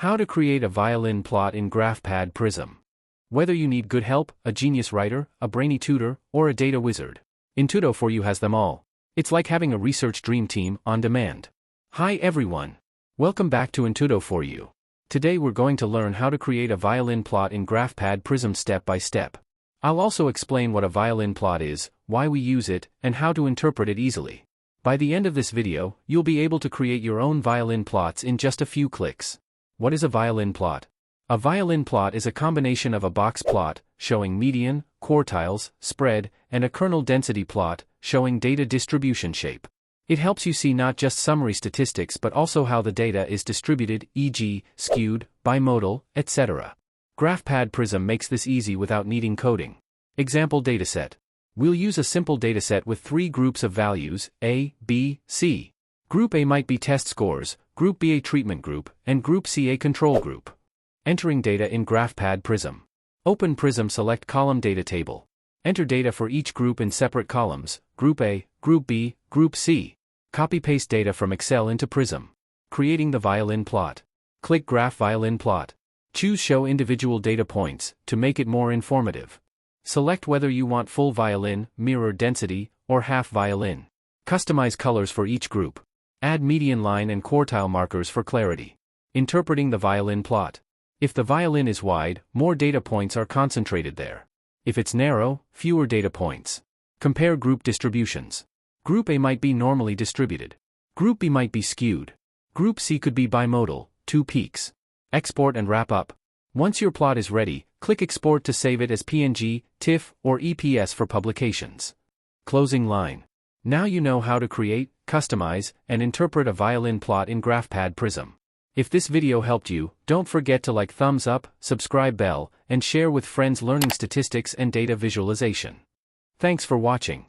How to create a violin plot in GraphPad Prism. Whether you need good help, a genius writer, a brainy tutor, or a data wizard, Intudo4U has them all. It's like having a research dream team on demand. Hi everyone. Welcome back to Intudo4U. Today we're going to learn how to create a violin plot in GraphPad Prism step by step. I'll also explain what a violin plot is, why we use it, and how to interpret it easily. By the end of this video, you'll be able to create your own violin plots in just a few clicks. What is a violin plot? A violin plot is a combination of a box plot, showing median, quartiles, spread, and a kernel density plot, showing data distribution shape. It helps you see not just summary statistics but also how the data is distributed, e.g., skewed, bimodal, etc. GraphPad Prism makes this easy without needing coding. Example dataset. We'll use a simple dataset with three groups of values, A, B, C. Group A might be test scores, Group B a treatment group, and Group C a control group. Entering data in GraphPad Prism. Open Prism, select Column Data Table. Enter data for each group in separate columns, Group A, Group B, Group C. Copy-paste data from Excel into Prism. Creating the violin plot. Click Graph Violin Plot. Choose Show Individual Data Points to make it more informative. Select whether you want full violin, mirror density, or half violin. Customize colors for each group. Add median line and quartile markers for clarity. Interpreting the violin plot. If the violin is wide, more data points are concentrated there. If it's narrow, fewer data points. Compare group distributions. Group A might be normally distributed. Group B might be skewed. Group C could be bimodal, 2 peaks. Export and wrap up. Once your plot is ready, click Export to save it as PNG, TIFF, or EPS for publications. Closing line. Now you know how to create, customize, and interpret a violin plot in GraphPad Prism. If this video helped you, don't forget to like, thumbs up, subscribe bell, and share with friends learning statistics and data visualization. Thanks for watching.